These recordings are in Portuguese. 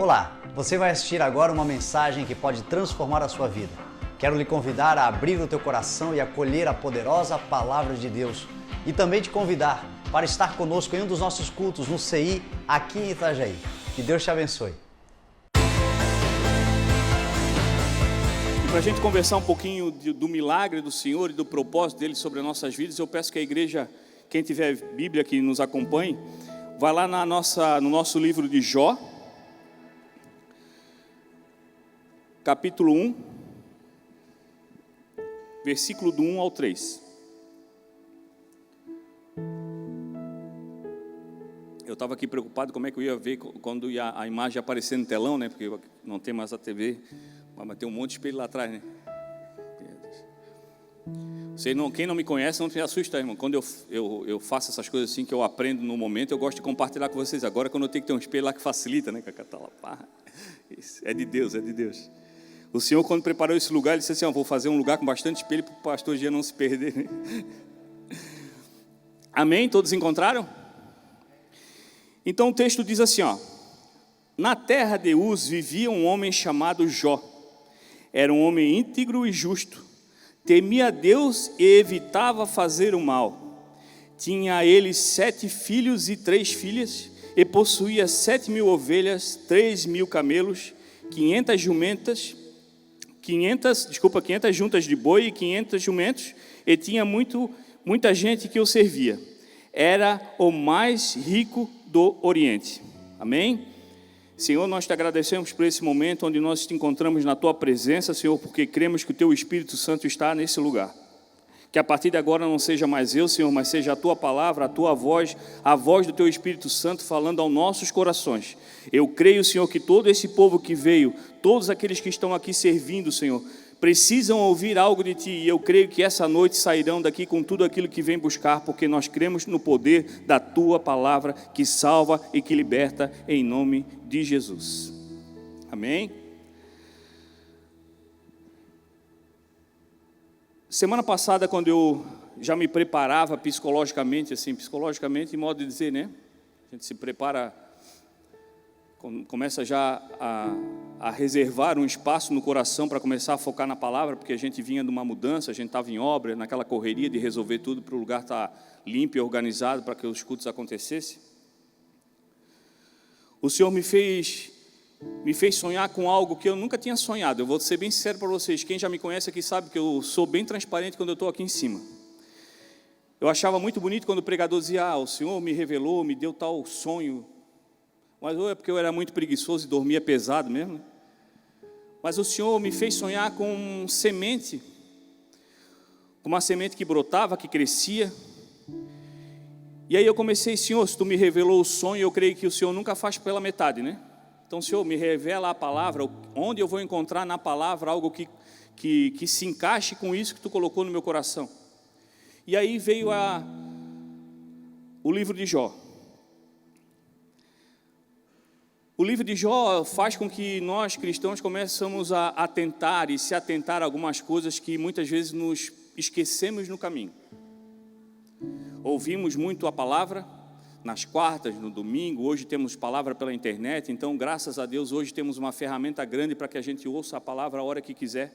Olá, você vai assistir agora uma mensagem que pode transformar a sua vida. Quero lhe convidar a abrir o teu coração e acolher a poderosa Palavra de Deus. E também te convidar para estar conosco em um dos nossos cultos no CI, aqui em Itajaí. Que Deus te abençoe. E para a gente conversar um pouquinho do milagre do Senhor e do propósito dele sobre as nossas vidas, eu peço que a igreja, quem tiver Bíblia que nos acompanhe, vá lá no nosso livro de Jó, capítulo 1, versículo do 1 ao 3. Eu estava aqui preocupado como é que eu ia ver quando ia a imagem aparecer no telão, né? Porque não tem mais a TV, mas tem um monte de espelho lá atrás, né? Quem não me conhece, não se assusta, irmão. Quando eu faço essas coisas assim que eu aprendo no momento, eu gosto de compartilhar com vocês. Agora, quando eu tenho que ter um espelho lá que facilita, né? É de Deus, é de Deus. O Senhor, quando preparou esse lugar, ele disse assim: vou fazer um lugar com bastante espelho para o pastor Gia não se perder, né? Amém? Todos encontraram? Então o texto diz assim, na terra de Uz vivia um homem chamado Jó. Era um homem íntegro e justo, temia a Deus e evitava fazer o mal. Tinha ele 7 filhos e 3 filhas, e possuía 7.000 ovelhas, 3.000 camelos, 500 juntas de boi e 500 jumentos, e tinha muita gente que o servia. Era o mais rico do Oriente. Amém? Senhor, nós te agradecemos por esse momento onde nós te encontramos na tua presença, Senhor, porque cremos que o teu Espírito Santo está nesse lugar. Que a partir de agora não seja mais eu, Senhor, mas seja a tua palavra, a tua voz, a voz do teu Espírito Santo falando aos nossos corações. Eu creio, Senhor, que todo esse povo que veio, todos aqueles que estão aqui servindo, Senhor, precisam ouvir algo de Ti, e eu creio que essa noite sairão daqui com tudo aquilo que vem buscar, porque nós cremos no poder da Tua palavra, que salva e que liberta, em nome de Jesus. Amém? Semana passada, quando eu já me preparava psicologicamente, em modo de dizer, né? A gente se prepara, começa já a reservar um espaço no coração para começar a focar na palavra, porque a gente vinha de uma mudança, a gente estava em obra, naquela correria de resolver tudo para o lugar estar limpo e organizado para que os cultos acontecessem. O Senhor me fez sonhar com algo que eu nunca tinha sonhado. Eu vou ser bem sincero para vocês, quem já me conhece aqui sabe que eu sou bem transparente quando eu estou aqui em cima. Eu achava muito bonito quando o pregador dizia, o Senhor me revelou, me deu tal sonho, mas ou é porque eu era muito preguiçoso e dormia pesado mesmo, né? Mas o Senhor me fez sonhar com semente, com uma semente que brotava, que crescia. E aí eu comecei, Senhor, se Tu me revelou o sonho, eu creio que o Senhor nunca faz pela metade, né? Então, Senhor, me revela a palavra, onde eu vou encontrar na palavra algo que se encaixe com isso que Tu colocou no meu coração. E aí veio o livro de Jó. O livro de Jó faz com que nós, cristãos, começamos a atentar e se atentar a algumas coisas que muitas vezes nos esquecemos no caminho. Ouvimos muito a palavra nas quartas, no domingo, hoje temos palavra pela internet, então, graças a Deus, hoje temos uma ferramenta grande para que a gente ouça a palavra a hora que quiser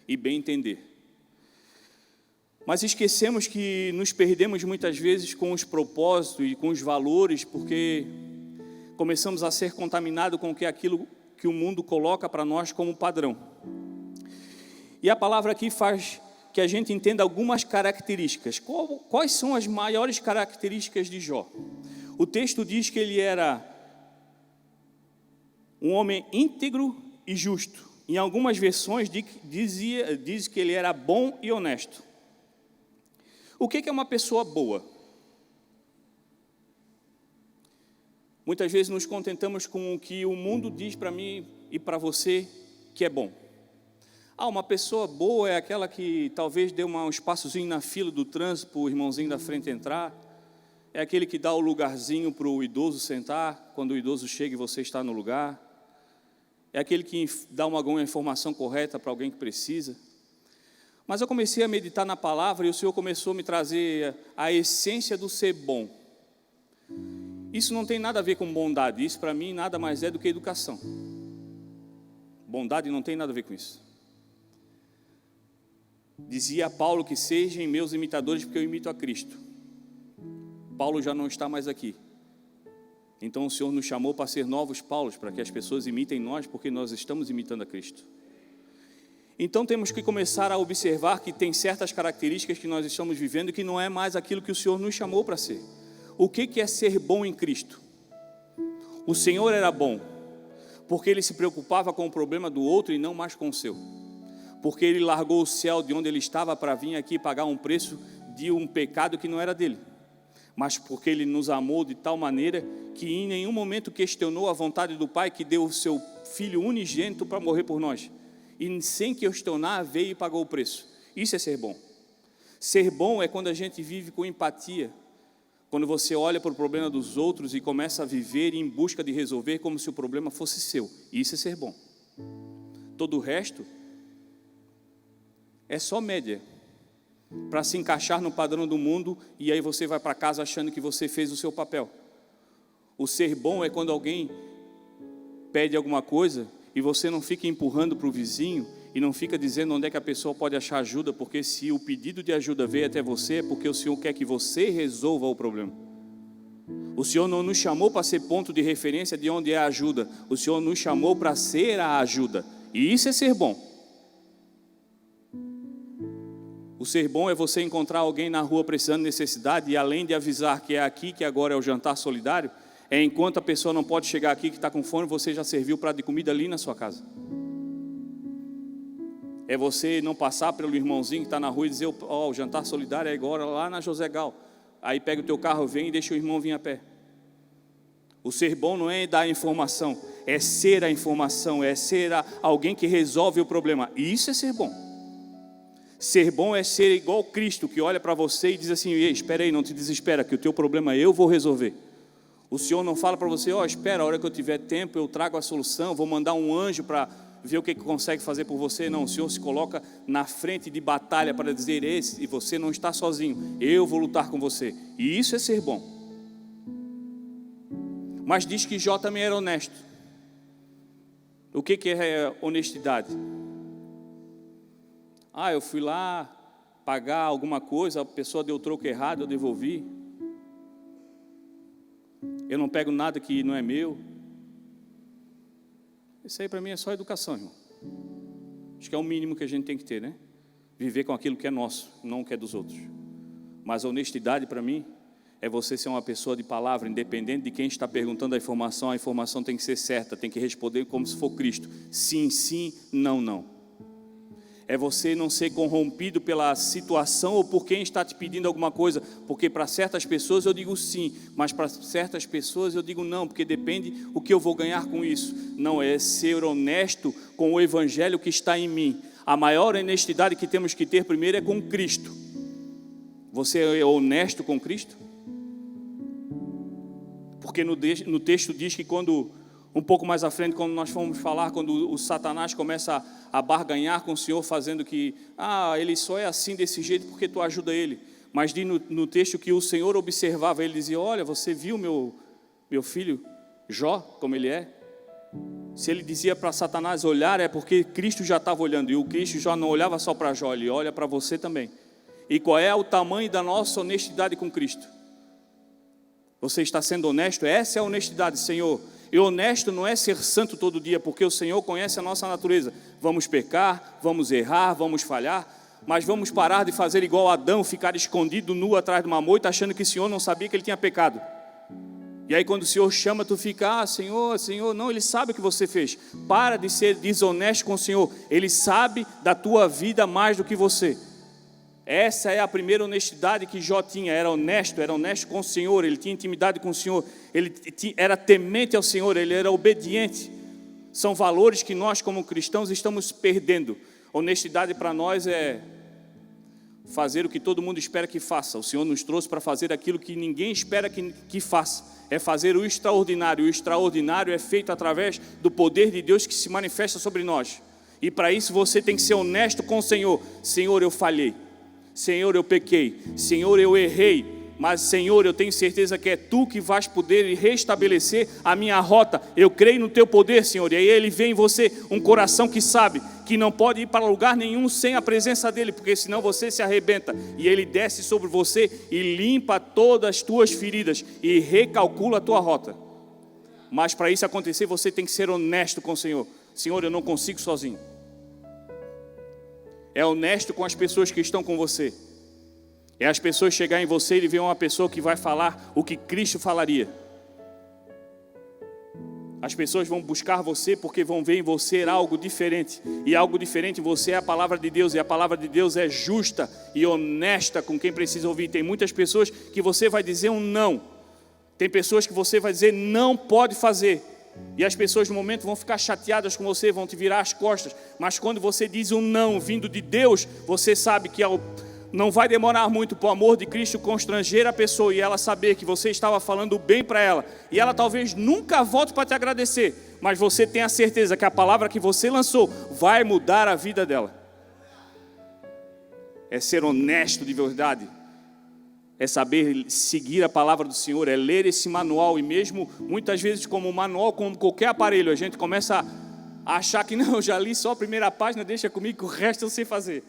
e bem entender. Mas esquecemos que nos perdemos muitas vezes com os propósitos e com os valores, porque começamos a ser contaminados com aquilo que o mundo coloca para nós como padrão. E a palavra aqui faz que a gente entenda algumas características. Quais são as maiores características de Jó? O texto diz que ele era um homem íntegro e justo. Em algumas versões diz que ele era bom e honesto. O que é uma pessoa boa? Muitas vezes nos contentamos com o que o mundo diz para mim e para você que é bom. Uma pessoa boa é aquela que talvez dê um espaçozinho na fila do trânsito para o irmãozinho da frente entrar. É aquele que dá o lugarzinho para o idoso sentar, quando o idoso chega e você está no lugar. É aquele que dá alguma informação correta para alguém que precisa. Mas eu comecei a meditar na palavra e o Senhor começou a me trazer a essência do ser bom. Isso não tem nada a ver com bondade, isso para mim nada mais é do que educação. Bondade não tem nada a ver com isso. Dizia Paulo que sejam meus imitadores porque eu imito a Cristo. Paulo já não está mais aqui. Então o Senhor nos chamou para ser novos Paulos, para que as pessoas imitem nós, porque nós estamos imitando a Cristo. Então temos que começar a observar que tem certas características que nós estamos vivendo que não é mais aquilo que o Senhor nos chamou para ser. O que é ser bom em Cristo? O Senhor era bom, porque Ele se preocupava com o problema do outro e não mais com o seu. Porque Ele largou o céu de onde Ele estava para vir aqui pagar um preço de um pecado que não era dele. Mas porque Ele nos amou de tal maneira que em nenhum momento questionou a vontade do Pai que deu o seu Filho unigênito para morrer por nós. E sem questionar veio e pagou o preço. Isso é ser bom. Ser bom é quando a gente vive com empatia. Quando você olha para o problema dos outros e começa a viver em busca de resolver como se o problema fosse seu. Isso é ser bom. Todo o resto é só média para se encaixar no padrão do mundo, e aí você vai para casa achando que você fez o seu papel. O ser bom é quando alguém pede alguma coisa e você não fica empurrando para o vizinho e não fica dizendo onde é que a pessoa pode achar ajuda, porque se o pedido de ajuda veio até você, é porque o Senhor quer que você resolva o problema. O Senhor não nos chamou para ser ponto de referência de onde é a ajuda. O Senhor nos chamou para ser a ajuda. E isso é ser bom. O ser bom é você encontrar alguém na rua precisando de necessidade e além de avisar que é aqui, que agora é o jantar solidário, é enquanto a pessoa não pode chegar aqui que está com fome, você já serviu o prato de comida ali na sua casa. É você não passar pelo irmãozinho que está na rua e dizer, ó, o jantar solidário é agora lá na José Gal. Aí pega o teu carro, vem e deixa o irmão vir a pé. O ser bom não é dar informação, é ser a informação, é ser alguém que resolve o problema. E isso é ser bom. Ser bom é ser igual Cristo, que olha para você e diz assim, ei, espera aí, não te desespera, que o teu problema eu vou resolver. O Senhor não fala para você, ó, espera, a hora que eu tiver tempo eu trago a solução, vou mandar um anjo para ver o que consegue fazer por você. Não, o Senhor se coloca na frente de batalha para dizer, e você não está sozinho, eu vou lutar com você. E isso é ser bom. Mas diz que Jó também era honesto. O que é honestidade? Eu fui lá pagar alguma coisa, a pessoa deu o troco errado, eu devolvi. Eu não pego nada que não é meu. Isso aí para mim é só educação, irmão. Acho que é o mínimo que a gente tem que ter, né? Viver com aquilo que é nosso, não o que é dos outros. Mas a honestidade para mim é você ser uma pessoa de palavra, independente de quem está perguntando a informação tem que ser certa, tem que responder como se for Cristo. Sim, sim, não, não. É você não ser corrompido pela situação ou por quem está te pedindo alguma coisa, porque para certas pessoas eu digo sim, mas para certas pessoas eu digo não, porque depende o que eu vou ganhar com isso. Não, é ser honesto com o evangelho que está em mim. A maior honestidade que temos que ter primeiro é com Cristo. Você é honesto com Cristo? Porque no texto diz que quando... Um pouco mais à frente, quando nós fomos falar, quando o Satanás começa a barganhar com o Senhor, fazendo que, ele só é assim desse jeito porque tu ajuda ele. Mas diz no texto que o Senhor observava, ele dizia, olha, você viu meu filho Jó, como ele é? Se ele dizia para Satanás olhar, é porque Cristo já estava olhando, e o Cristo já não olhava só para Jó, ele olha para você também. E qual é o tamanho da nossa honestidade com Cristo? Você está sendo honesto? Essa é a honestidade, Senhor. E honesto não é ser santo todo dia, porque o Senhor conhece a nossa natureza. Vamos pecar, vamos errar, vamos falhar, mas vamos parar de fazer igual Adão, ficar escondido, nu atrás de uma moita, achando que o Senhor não sabia que ele tinha pecado. E aí quando o Senhor chama, tu fica, Senhor, Senhor, não, Ele sabe o que você fez. Para de ser desonesto com o Senhor, Ele sabe da tua vida mais do que você. Essa é a primeira honestidade que Jó tinha, era honesto com o Senhor, ele tinha intimidade com o Senhor, ele era temente ao Senhor, ele era obediente. São valores que nós como cristãos estamos perdendo. Honestidade para nós é fazer o que todo mundo espera que faça. O Senhor nos trouxe para fazer aquilo que ninguém espera que faça. É fazer o extraordinário. O extraordinário é feito através do poder de Deus que se manifesta sobre nós. E para isso você tem que ser honesto com o Senhor. Senhor, eu falhei. Senhor, eu pequei. Senhor, eu errei. Mas, Senhor, eu tenho certeza que é Tu que vais poder restabelecer a minha rota. Eu creio no Teu poder, Senhor. E aí Ele vê em você um coração que sabe que não pode ir para lugar nenhum sem a presença dEle, porque senão você se arrebenta. E Ele desce sobre você e limpa todas as tuas feridas e recalcula a tua rota. Mas para isso acontecer, você tem que ser honesto com o Senhor. Senhor, eu não consigo sozinho. É honesto com as pessoas que estão com você. É as pessoas chegarem em você e ver uma pessoa que vai falar o que Cristo falaria. As pessoas vão buscar você porque vão ver em você algo diferente. E algo diferente em você é a palavra de Deus. E a palavra de Deus é justa e honesta com quem precisa ouvir. Tem muitas pessoas que você vai dizer um não. Tem pessoas que você vai dizer não pode fazer. E as pessoas no momento vão ficar chateadas com você, vão te virar as costas. Mas quando você diz um não vindo de Deus, você sabe que não vai demorar muito para o amor de Cristo constranger a pessoa e ela saber que você estava falando bem para ela. E ela talvez nunca volte para te agradecer, mas você tem a certeza que a palavra que você lançou vai mudar a vida dela. É ser honesto de verdade. É saber seguir a palavra do Senhor, é ler esse manual. E mesmo muitas vezes como um manual, como qualquer aparelho, a gente começa a achar que não, eu já li só a primeira página, deixa comigo que o resto eu sei fazer.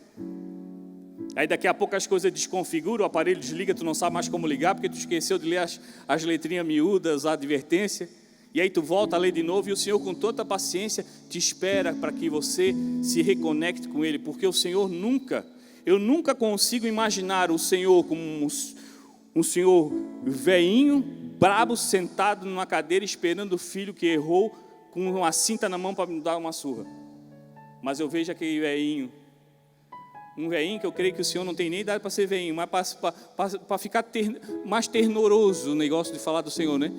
Aí daqui a pouco as coisas desconfiguram, o aparelho desliga, tu não sabe mais como ligar, porque tu esqueceu de ler as letrinhas miúdas, a advertência. E aí tu volta a ler de novo, e o Senhor com toda a paciência te espera para que você se reconecte com Ele. Porque o Senhor eu nunca consigo imaginar o Senhor como um Senhor veinho, brabo, sentado numa cadeira esperando o filho que errou com uma cinta na mão para me dar uma surra. Mas eu vejo aquele veinho, um veinho que eu creio que o Senhor não tem nem idade para ser veinho, mas para ficar mais ternoroso o negócio de falar do Senhor, né?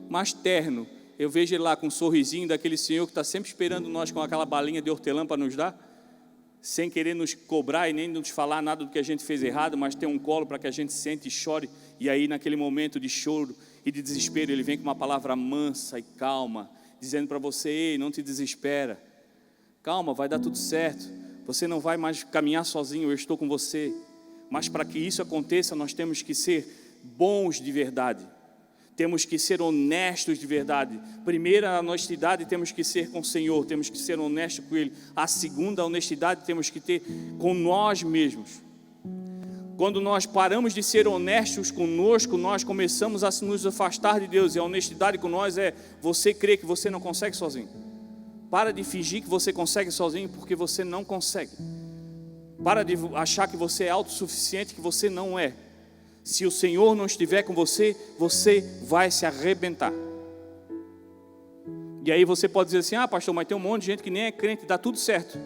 Mais terno. Eu vejo ele lá com um sorrisinho daquele Senhor que está sempre esperando nós com aquela balinha de hortelã para nos dar, sem querer nos cobrar e nem nos falar nada do que a gente fez errado, mas ter um colo para que a gente sente e chore. E aí naquele momento de choro e de desespero, Ele vem com uma palavra mansa e calma, dizendo para você: ei, não te desespera, calma, vai dar tudo certo, você não vai mais caminhar sozinho, eu estou com você. Mas para que isso aconteça, nós temos que ser bons de verdade. Temos que ser honestos de verdade. Primeiro, a honestidade temos que ser com o Senhor, temos que ser honestos com Ele. A segunda, a honestidade temos que ter com nós mesmos. Quando nós paramos de ser honestos conosco, nós começamos a nos afastar de Deus. E a honestidade com nós é você crer que você não consegue sozinho. Para de fingir que você consegue sozinho, porque você não consegue. Para de achar que você é autossuficiente, que você não é. Se o Senhor não estiver com você, você vai se arrebentar. E aí você pode dizer assim: ah, pastor, mas tem um monte de gente que nem é crente, dá tudo certo.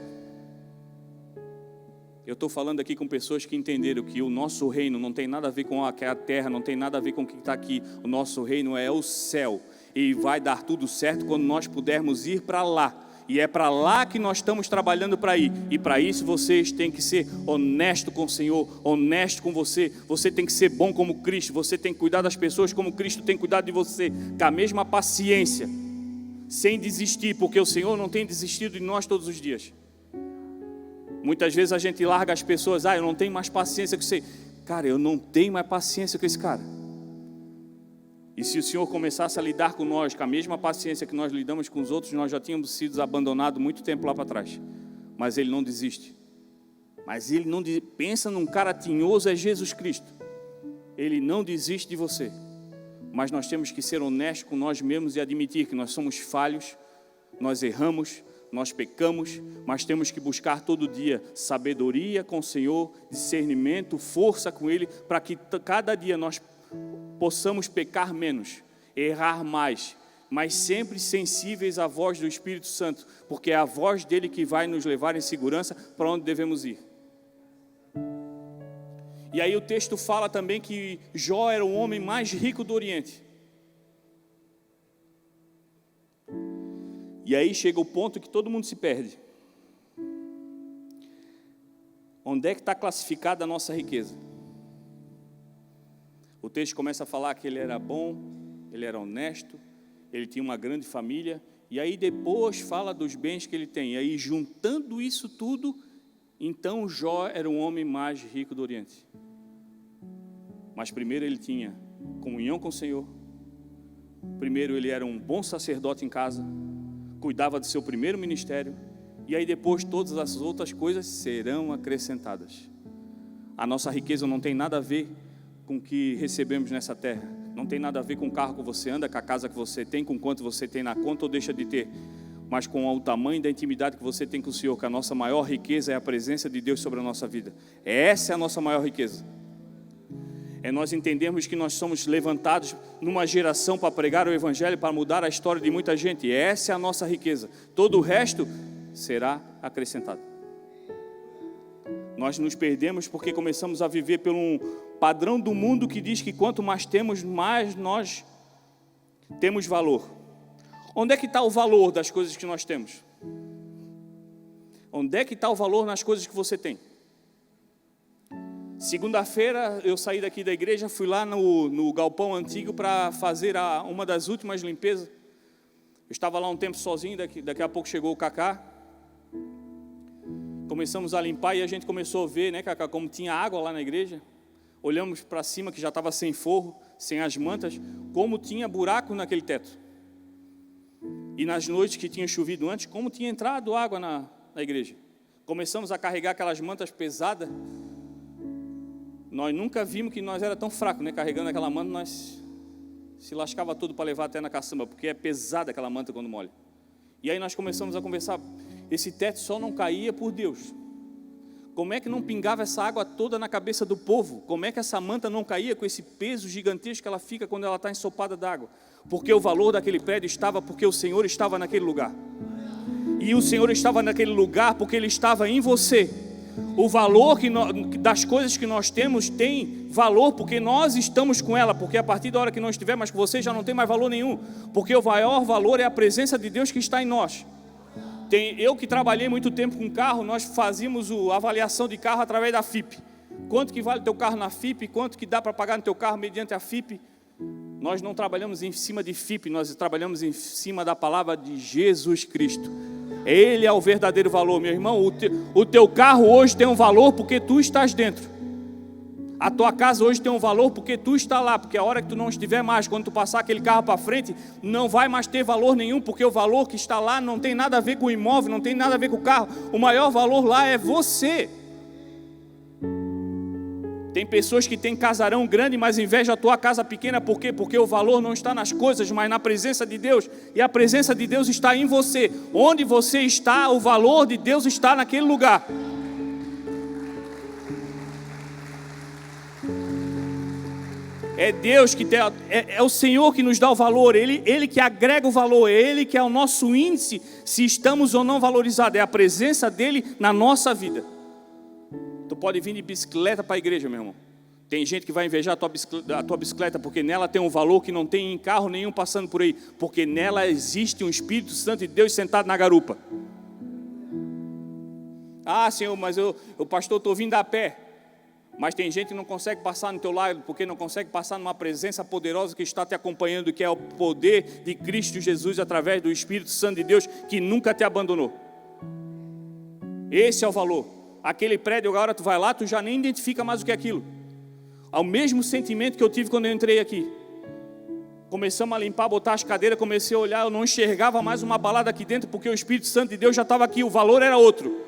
Eu estou falando aqui com pessoas que entenderam que o nosso reino não tem nada a ver com a terra, não tem nada a ver com o que está aqui. O nosso reino é o céu. E vai dar tudo certo quando nós pudermos ir para lá. E é para lá que nós estamos trabalhando para ir. E para isso vocês têm que ser honesto com o Senhor, honesto com você. Você tem que ser bom como Cristo. Você tem que cuidar das pessoas como Cristo tem cuidado de você. Com a mesma paciência, sem desistir, porque o Senhor não tem desistido de nós todos os dias. Muitas vezes a gente larga as pessoas: ah, eu não tenho mais paciência com você. Cara, eu não tenho mais paciência com esse cara. E se o Senhor começasse a lidar com nós com a mesma paciência que nós lidamos com os outros, nós já tínhamos sido abandonados muito tempo lá para trás. Mas Ele não desiste. Mas Ele não pensa num cara tinhoso, é Jesus Cristo. Ele não desiste de você. Mas nós temos que ser honestos com nós mesmos e admitir que nós somos falhos, nós erramos, nós pecamos, mas temos que buscar todo dia sabedoria com o Senhor, discernimento, força com Ele, para que cada dia nós possamos pecar menos, errar mais, mas sempre sensíveis à voz do Espírito Santo, porque é a voz dele que vai nos levar em segurança para onde devemos ir. E aí o texto fala também que Jó era o homem mais rico do Oriente. E aí chega o ponto que todo mundo se perde. Onde é que está classificada a nossa riqueza? O texto começa a falar que ele era bom, ele era honesto, ele tinha uma grande família, e aí depois fala dos bens que ele tem. E aí juntando isso tudo, então Jó era o homem mais rico do Oriente. Mas primeiro ele tinha comunhão com o Senhor. Primeiro ele era um bom sacerdote em casa, cuidava do seu primeiro ministério, e aí depois todas as outras coisas serão acrescentadas. A nossa riqueza não tem nada a ver com o que recebemos nessa terra, não tem nada a ver com o carro que você anda, com a casa que você tem, com quanto você tem na conta ou deixa de ter, mas com o tamanho da intimidade que você tem com o Senhor, que a nossa maior riqueza é a presença de Deus sobre a nossa vida. Essa é a nossa maior riqueza. É nós entendermos que nós somos levantados numa geração para pregar o Evangelho, para mudar a história de muita gente. Essa é a nossa riqueza. Todo o resto será acrescentado. Nós nos perdemos porque começamos a viver pelo um padrão do mundo que diz que quanto mais temos, mais nós temos valor. Onde é que está o valor das coisas que nós temos? Onde é que está o valor nas coisas que você tem? Segunda-feira eu saí daqui da igreja, fui lá no galpão antigo para fazer uma das últimas limpezas. Eu estava lá um tempo sozinho, daqui a pouco chegou o Cacá. Começamos a limpar e a gente começou a ver, né, Cacá, como tinha água lá na igreja. Olhamos para cima, que já estava sem forro, sem as mantas, como tinha buraco naquele teto. E nas noites que tinha chovido antes, como tinha entrado água na igreja. Começamos a carregar aquelas mantas pesadas. Nós nunca vimos que nós era tão fraco, né? Carregando aquela manta, nós se lascava tudo para levar até na caçamba, porque é pesada aquela manta quando molha. E aí nós começamos a conversar, esse teto só não caía por Deus. Como é que não pingava essa água toda na cabeça do povo? Como é que essa manta não caía com esse peso gigantesco que ela fica quando ela está ensopada d'água? Porque o valor daquele prédio estava porque o Senhor estava naquele lugar. E o Senhor estava naquele lugar porque Ele estava em você. O valor das coisas que nós temos tem valor porque nós estamos com ela, porque a partir da hora que não estiver mais com você já não tem mais valor nenhum, porque o maior valor é a presença de Deus que está em nós. Eu que trabalhei muito tempo com carro, nós fazíamos a avaliação de carro através da FIP. Quanto que vale o teu carro na FIP, quanto que dá para pagar no teu carro mediante a FIP. Nós não trabalhamos em cima de FIP, nós trabalhamos em cima da palavra de Jesus Cristo. Ele é o verdadeiro valor, meu irmão. O teu carro hoje tem um valor porque tu estás dentro. A tua casa hoje tem um valor porque tu está lá, porque a hora que tu não estiver mais, quando tu passar aquele carro para frente, não vai mais ter valor nenhum, porque o valor que está lá não tem nada a ver com o imóvel, não tem nada a ver com o carro. O maior valor lá é você. Tem pessoas que têm casarão grande, mas invejam a tua casa pequena. Por quê? Porque o valor não está nas coisas, mas na presença de Deus. E a presença de Deus está em você. Onde você está, o valor de Deus está naquele lugar. É Deus que tem, é o Senhor que nos dá o valor. Ele que agrega o valor. É Ele que é o nosso índice, se estamos ou não valorizados. É a presença dEle na nossa vida. Tu pode vir de bicicleta para a igreja, meu irmão. Tem gente que vai invejar a tua bicicleta porque nela tem um valor que não tem em carro nenhum passando por aí. Porque nela existe um Espírito Santo de Deus sentado na garupa. Ah, Senhor, mas pastor, estou vindo a pé. Mas tem gente que não consegue passar no teu lado porque não consegue passar numa presença poderosa que está te acompanhando, que é o poder de Cristo Jesus através do Espírito Santo de Deus que nunca te abandonou. Esse é o valor. Aquele prédio, agora tu vai lá, tu já nem identifica mais o que é aquilo. É o mesmo sentimento que eu tive quando eu entrei aqui. Começamos a limpar, botar as cadeiras, comecei a olhar, eu não enxergava mais uma balada aqui dentro, porque o Espírito Santo de Deus já estava aqui, o valor era outro.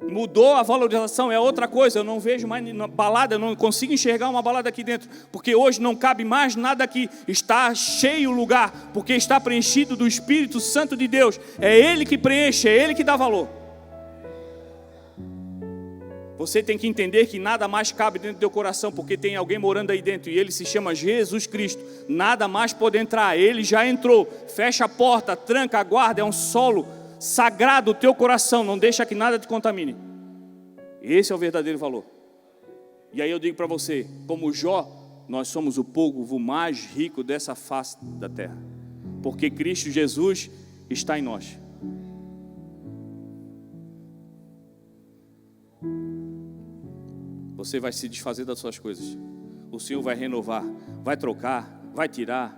Mudou a valorização, é outra coisa, eu não vejo mais balada, eu não consigo enxergar uma balada aqui dentro, porque hoje não cabe mais nada aqui, está cheio o lugar, porque está preenchido do Espírito Santo de Deus, é Ele que preenche, é Ele que dá valor. Você tem que entender que nada mais cabe dentro do teu coração, porque tem alguém morando aí dentro, e Ele se chama Jesus Cristo, nada mais pode entrar, Ele já entrou, fecha a porta, tranca, guarda, é um solo sagrado o teu coração, não deixa que nada te contamine. Esse é o verdadeiro valor. E aí eu digo para você, como Jó, nós somos o povo mais rico dessa face da terra, porque Cristo Jesus está em nós. Você vai se desfazer das suas coisas. O Senhor vai renovar, vai trocar, vai tirar.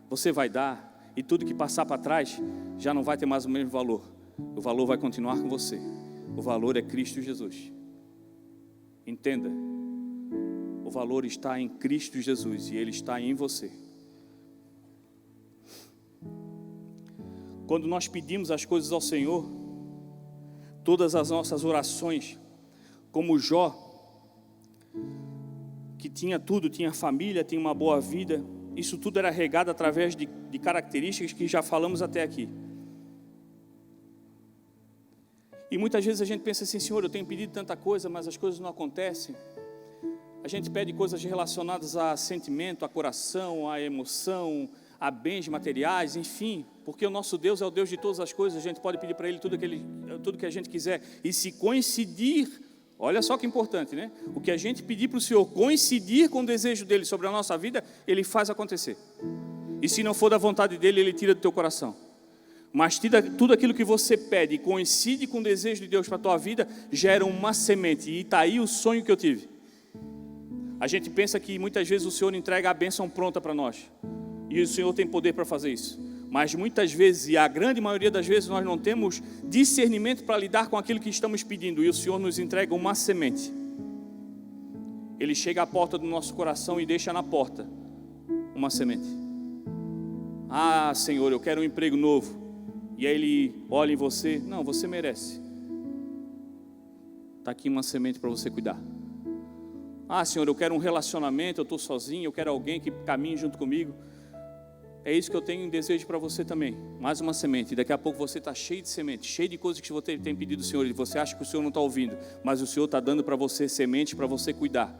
Você vai dar, e tudo que passar para trás já não vai ter mais o mesmo valor. O valor vai continuar com você. O valor é Cristo Jesus. Entenda. O valor está em Cristo Jesus e Ele está em você. Quando nós pedimos as coisas ao Senhor, todas as nossas orações, como Jó, que tinha tudo, tinha família, tinha uma boa vida, isso tudo era regado através de características que já falamos até aqui. E muitas vezes a gente pensa assim: Senhor, eu tenho pedido tanta coisa, mas as coisas não acontecem. A gente pede coisas relacionadas a sentimento, a coração, a emoção, a bens materiais, enfim, porque o nosso Deus é o Deus de todas as coisas. A gente pode pedir para Ele tudo que a gente quiser, e se coincidir, olha só que importante, né? O que a gente pedir para o Senhor coincidir com o desejo dEle sobre a nossa vida, Ele faz acontecer. E se não for da vontade dEle, Ele tira do teu coração. Mas tudo aquilo que você pede e coincide com o desejo de Deus para a tua vida, gera uma semente. E está aí o sonho que eu tive. A gente pensa que muitas vezes o Senhor entrega a bênção pronta para nós. E o Senhor tem poder para fazer isso. Mas muitas vezes, e a grande maioria das vezes, nós não temos discernimento para lidar com aquilo que estamos pedindo. E o Senhor nos entrega uma semente. Ele chega à porta do nosso coração e deixa na porta uma semente. Ah, Senhor, eu quero um emprego novo. E aí Ele olha em você: não, você merece. Está aqui uma semente para você cuidar. Ah, Senhor, eu quero um relacionamento, eu estou sozinho, eu quero alguém que caminhe junto comigo. É isso que eu tenho em desejo para você também. Mais uma semente. E daqui a pouco você está cheio de semente, cheio de coisas que você tem pedido ao Senhor. E você acha que o Senhor não está ouvindo, mas o Senhor está dando para você semente para você cuidar.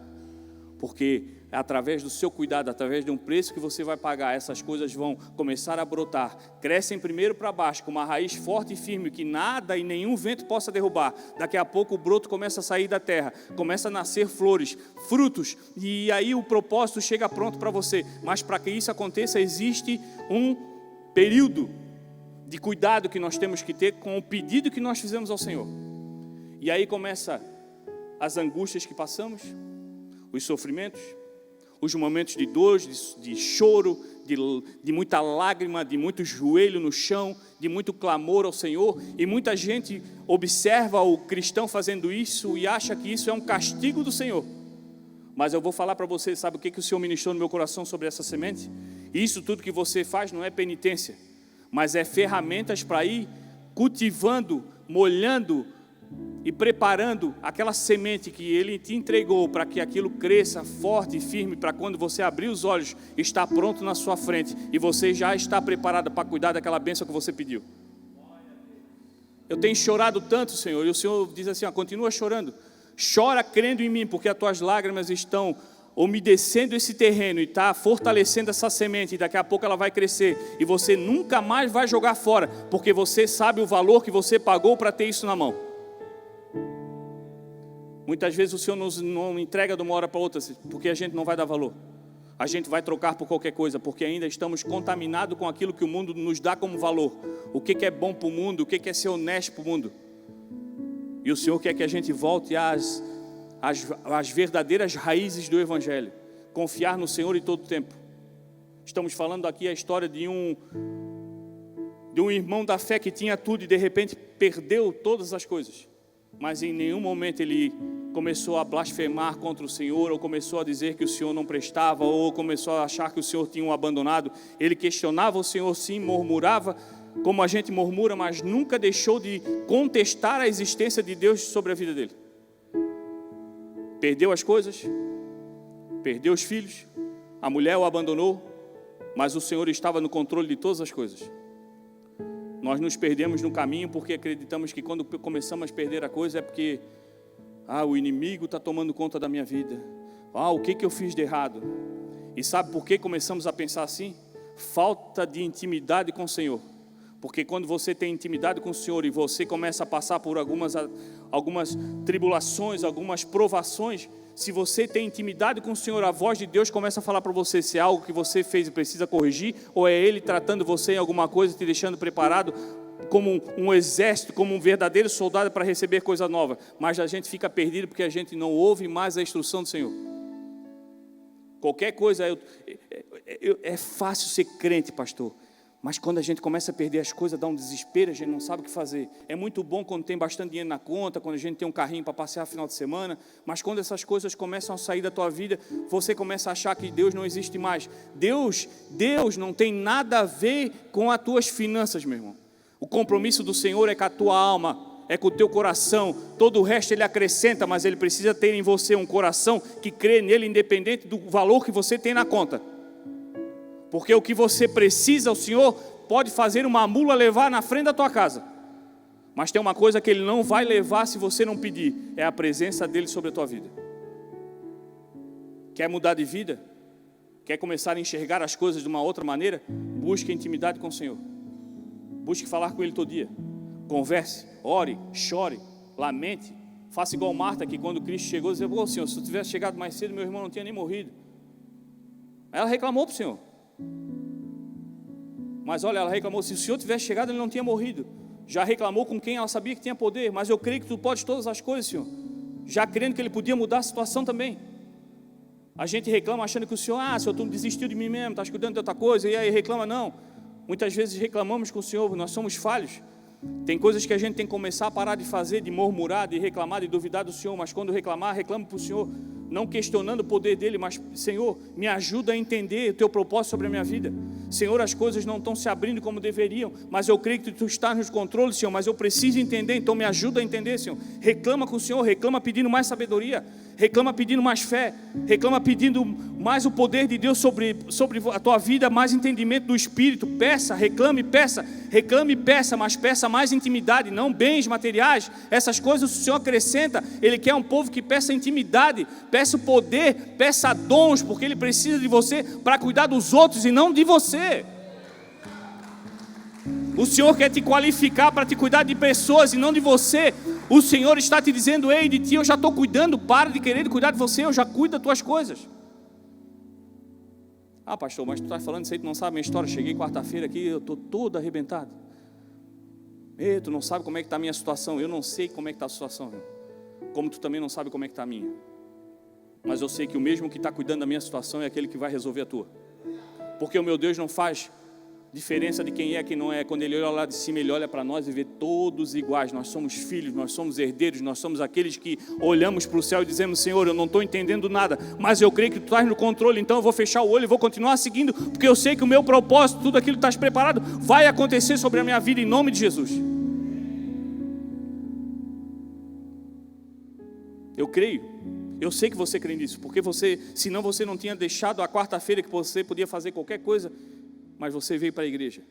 Porque através do seu cuidado, através de um preço que você vai pagar, essas coisas vão começar a brotar. Crescem primeiro para baixo, com uma raiz forte e firme, que nada e nenhum vento possa derrubar. Daqui a pouco o broto começa a sair da terra, começa a nascer flores, frutos, e aí o propósito chega pronto para você. Mas para que isso aconteça, existe um período de cuidado que nós temos que ter com o pedido que nós fizemos ao Senhor. E aí começa as angústias que passamos, os sofrimentos, os momentos de dor, de choro, de muita lágrima, de muito joelho no chão, de muito clamor ao Senhor. E muita gente observa o cristão fazendo isso e acha que isso é um castigo do Senhor. Mas eu vou falar para você, sabe o que o Senhor ministrou no meu coração sobre essa semente? Isso tudo que você faz não é penitência, mas é ferramentas para ir cultivando, molhando e preparando aquela semente que Ele te entregou, para que aquilo cresça forte e firme, para quando você abrir os olhos, está pronto na sua frente, e você já está preparado para cuidar daquela bênção que você pediu. Eu tenho chorado tanto, Senhor, e o Senhor diz assim: continua chorando, chora crendo em mim, porque as tuas lágrimas estão umedecendo esse terreno e está fortalecendo essa semente, e daqui a pouco ela vai crescer, e você nunca mais vai jogar fora, porque você sabe o valor que você pagou para ter isso na mão. Muitas vezes o Senhor não entrega de uma hora para outra, porque a gente não vai dar valor. A gente vai trocar por qualquer coisa, porque ainda estamos contaminados com aquilo que o mundo nos dá como valor. O que é bom para o mundo, o que é ser honesto para o mundo. E o Senhor quer que a gente volte às verdadeiras raízes do Evangelho. Confiar no Senhor em todo tempo. Estamos falando aqui a história de um irmão da fé que tinha tudo e de repente perdeu todas as coisas. Mas em nenhum momento ele começou a blasfemar contra o Senhor, ou começou a dizer que o Senhor não prestava, ou começou a achar que o Senhor tinha o abandonado. Ele questionava o Senhor, sim, murmurava, como a gente murmura, mas nunca deixou de contestar a existência de Deus sobre a vida dele. Perdeu as coisas, perdeu os filhos, a mulher o abandonou, mas o Senhor estava no controle de todas as coisas. Nós nos perdemos no caminho porque acreditamos que quando começamos a perder a coisa é porque o inimigo está tomando conta da minha vida. O que eu fiz de errado? E sabe por que começamos a pensar assim? Falta de intimidade com o Senhor. Porque quando você tem intimidade com o Senhor e você começa a passar por algumas tribulações, algumas provações, se você tem intimidade com o Senhor, a voz de Deus começa a falar para você se é algo que você fez e precisa corrigir, ou é Ele tratando você em alguma coisa, te deixando preparado como um exército, como um verdadeiro soldado para receber coisa nova. Mas a gente fica perdido porque a gente não ouve mais a instrução do Senhor. Qualquer coisa, é fácil ser crente, pastor. Mas quando a gente começa a perder as coisas, dá um desespero, a gente não sabe o que fazer. É muito bom quando tem bastante dinheiro na conta, quando a gente tem um carrinho para passear no final de semana, mas quando essas coisas começam a sair da tua vida, você começa a achar que Deus não existe mais. Deus não tem nada a ver com as tuas finanças, meu irmão. O compromisso do Senhor é com a tua alma, é com o teu coração. Todo o resto Ele acrescenta, mas Ele precisa ter em você um coração que crê nele, independente do valor que você tem na conta. Porque o que você precisa, o Senhor pode fazer uma mula levar na frente da tua casa. Mas tem uma coisa que Ele não vai levar se você não pedir, é a presença dEle sobre a tua vida. Quer mudar de vida? Quer começar a enxergar as coisas de uma outra maneira? Busque intimidade com o Senhor. Busque falar com Ele todo dia. Converse, ore, chore, lamente. Faça igual Marta, que quando Cristo chegou, dizia: "Ô Senhor, se eu tivesse chegado mais cedo, meu irmão não tinha nem morrido." Ela reclamou para o Senhor. Mas olha, ela reclamou: se o Senhor tivesse chegado, ele não tinha morrido. Já reclamou com quem ela sabia que tinha poder. Mas eu creio que tu podes todas as coisas, Senhor. Já crendo que Ele podia mudar a situação também. A gente reclama achando que o Senhor: Senhor, tu desistiu de mim mesmo, estás cuidando de outra coisa. E aí reclama, não. Muitas vezes reclamamos com o Senhor, nós somos falhos. Tem coisas que a gente tem que começar a parar de fazer, de murmurar, de reclamar, de duvidar do Senhor. Mas quando reclamar, reclama para o Senhor, não questionando o poder dEle, mas: Senhor, me ajuda a entender o Teu propósito sobre a minha vida. Senhor, as coisas não estão se abrindo como deveriam, mas eu creio que Tu estás nos controles, Senhor, mas eu preciso entender, então me ajuda a entender, Senhor. Reclama com o Senhor, reclama pedindo mais sabedoria, reclama pedindo mais fé, reclama pedindo mais o poder de Deus sobre a tua vida, mais entendimento do Espírito. Peça, reclame, peça, mas peça mais intimidade, não bens materiais. Essas coisas o Senhor acrescenta. Ele quer um povo que peça intimidade, peça o poder, peça dons, porque Ele precisa de você para cuidar dos outros e não de você. O Senhor quer te qualificar para te cuidar de pessoas e não de você. O Senhor está te dizendo: ei, de ti eu já estou cuidando, para de querer cuidar de você, eu já cuido das tuas coisas. Pastor, mas tu está falando isso aí, tu não sabe a minha história. Cheguei quarta-feira aqui, eu estou todo arrebentado. Ei, tu não sabe como é que está a minha situação. Eu não sei como é que está a situação, irmão. Como tu também não sabe como é que está a minha. Mas eu sei que o mesmo que está cuidando da minha situação é aquele que vai resolver a tua. Porque o meu Deus não faz diferença de quem é e quem não é. Quando Ele olha lá de cima, Ele olha para nós e vê todos iguais. Nós somos filhos, nós somos herdeiros, nós somos aqueles que olhamos para o céu e dizemos: Senhor, eu não estou entendendo nada, mas eu creio que Tu estás no controle, então eu vou fechar o olho e vou continuar seguindo, porque eu sei que o meu propósito, tudo aquilo que estás preparado, vai acontecer sobre a minha vida, em nome de Jesus. Eu creio. Eu sei que você crê nisso, porque senão você não tinha deixado a quarta-feira que você podia fazer qualquer coisa, mas você veio para a igreja,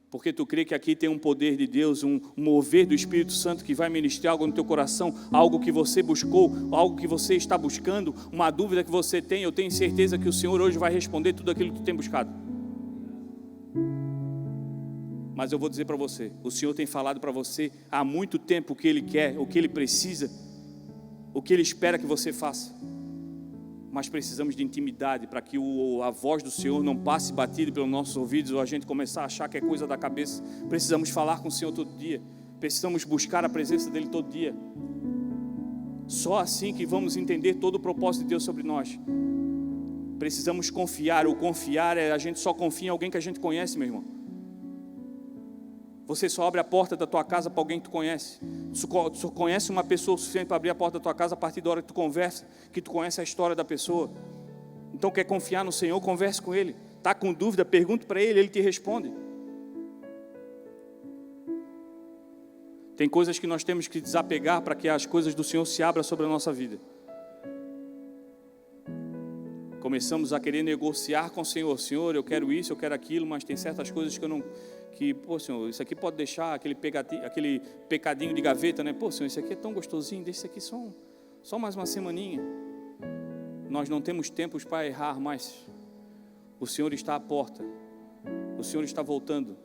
porque tu crê que aqui tem um poder de Deus, um mover do Espírito Santo que vai ministrar algo no teu coração, algo que você buscou, algo que você está buscando, uma dúvida que você tem. Eu tenho certeza que o Senhor hoje vai responder tudo aquilo que tu tem buscado. Mas eu vou dizer para você, o Senhor tem falado para você há muito tempo o que Ele quer, o que Ele precisa, o que Ele espera que você faça. Mas precisamos de intimidade para que a voz do Senhor não passe batida pelos nossos ouvidos, ou a gente começar a achar que é coisa da cabeça. Precisamos falar com o Senhor todo dia, precisamos buscar a presença dEle todo dia. Só assim que vamos entender todo o propósito de Deus sobre nós. Precisamos confiar. O confiar a gente só confia em alguém que a gente conhece, meu irmão. Você só abre a porta da tua casa para alguém que tu conhece. Tu só conhece uma pessoa o suficiente para abrir a porta da tua casa a partir da hora que tu conversa, que tu conhece a história da pessoa. Então, quer confiar no Senhor, converse com Ele. Está com dúvida, pergunte para Ele, Ele te responde. Tem coisas que nós temos que desapegar para que as coisas do Senhor se abram sobre a nossa vida. Começamos a querer negociar com o Senhor. Senhor, eu quero isso, eu quero aquilo, mas tem certas coisas que eu não... Senhor, isso aqui pode deixar aquele pecadinho de gaveta, né? Senhor, isso aqui é tão gostosinho, deixa isso aqui só mais uma semaninha. Nós não temos tempos para errar mais. O Senhor está à porta. O Senhor está voltando.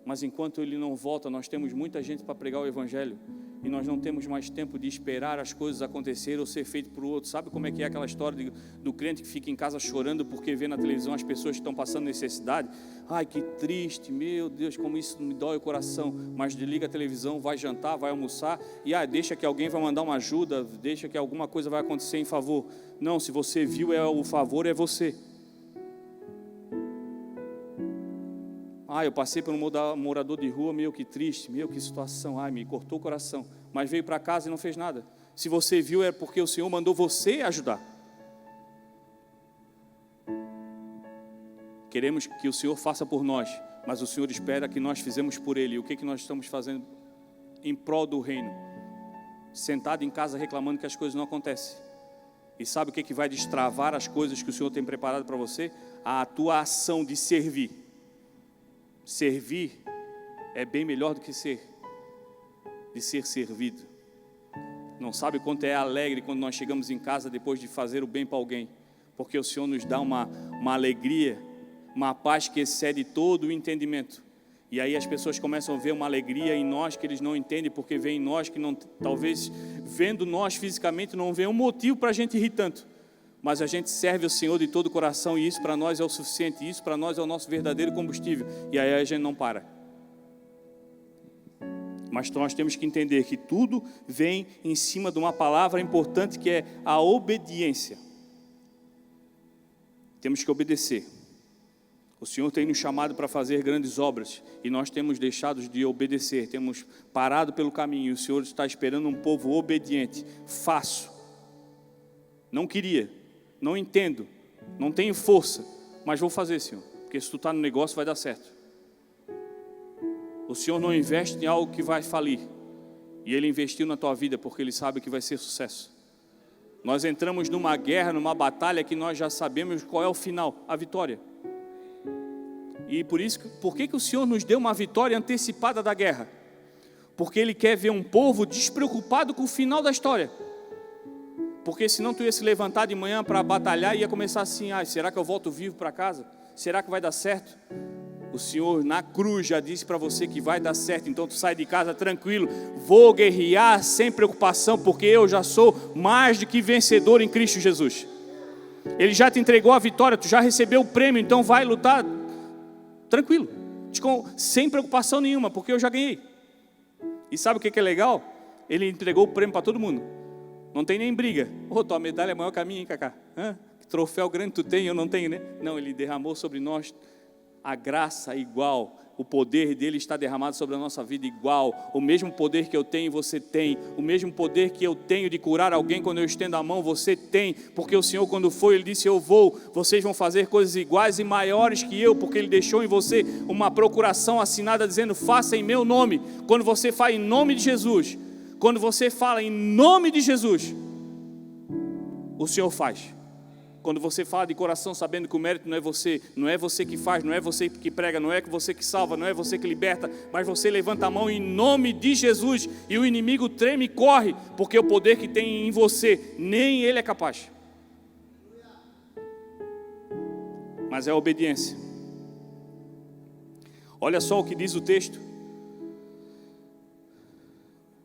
Mas enquanto Ele não volta, nós temos muita gente para pregar o Evangelho. E nós não temos mais tempo de esperar as coisas acontecerem ou ser feito para o outro. Sabe como é que é aquela história do crente que fica em casa chorando porque vê na televisão as pessoas que estão passando necessidade? Ai, que triste, meu Deus, como isso me dói o coração. Mas desliga a televisão, vai jantar, vai almoçar e deixa que alguém vai mandar uma ajuda, deixa que alguma coisa vai acontecer em favor. Não, se você viu, o favor é você. Eu passei por um morador de rua, meu, que triste, meu, que situação, me cortou o coração. Mas veio para casa e não fez nada. Se você viu, é porque o Senhor mandou você ajudar. Queremos que o Senhor faça por nós, mas o Senhor espera que nós fizemos por Ele. E o que nós estamos fazendo em prol do reino? Sentado em casa reclamando que as coisas não acontecem. E sabe o que vai destravar as coisas que o Senhor tem preparado para você? A tua ação de servir. Servir é bem melhor do que ser servido. Não sabe quanto é alegre quando nós chegamos em casa depois de fazer o bem para alguém, porque o Senhor nos dá uma alegria, uma paz que excede todo o entendimento. E aí as pessoas começam a ver uma alegria em nós que eles não entendem, porque vê em nós que não, talvez vendo nós fisicamente não vê um motivo para a gente rir tanto. Mas a gente serve o Senhor de todo o coração e isso para nós é o suficiente, isso para nós é o nosso verdadeiro combustível. E aí a gente não para. Mas nós temos que entender que tudo vem em cima de uma palavra importante que é a obediência. Temos que obedecer. O Senhor tem nos chamado para fazer grandes obras e nós temos deixado de obedecer, temos parado pelo caminho. O Senhor está esperando um povo obediente. Faço. Não queria, não entendo, não tenho força, mas vou fazer, Senhor, porque se tu está no negócio vai dar certo. O Senhor não investe em algo que vai falir e Ele investiu na tua vida porque Ele sabe que vai ser sucesso. Nós entramos numa guerra, numa batalha que nós já sabemos qual é o final, a vitória. E por isso, por que o Senhor nos deu uma vitória antecipada da guerra? Porque Ele quer ver um povo despreocupado com o final da história. Porque senão tu ia se levantar de manhã para batalhar e ia começar assim, será que eu volto vivo para casa? Será que vai dar certo? O Senhor na cruz já disse para você que vai dar certo, então tu sai de casa tranquilo, vou guerrear sem preocupação, porque eu já sou mais do que vencedor em Cristo Jesus. Ele já te entregou a vitória, tu já recebeu o prêmio, então vai lutar tranquilo, sem preocupação nenhuma, porque eu já ganhei. E sabe o que é legal? Ele entregou o prêmio para todo mundo. Não tem nem briga. Tua medalha é maior que a minha, hein, Cacá? Que troféu grande tu tem, eu não tenho, né? Não, Ele derramou sobre nós a graça igual. O poder dele está derramado sobre a nossa vida igual. O mesmo poder que eu tenho, você tem. O mesmo poder que eu tenho de curar alguém quando eu estendo a mão, você tem. Porque o Senhor, quando foi, Ele disse, eu vou. Vocês vão fazer coisas iguais e maiores que eu, porque Ele deixou em você uma procuração assinada dizendo, faça em meu nome. Quando você fala em nome de Jesus, quando você fala em nome de Jesus, o Senhor faz. Quando você fala de coração sabendo que o mérito não é você que faz, não é você que prega, não é você que salva, não é você que liberta, mas você levanta a mão em nome de Jesus e o inimigo treme e corre, porque o poder que tem em você, nem ele é capaz. Mas é a obediência. Olha só o que diz o texto.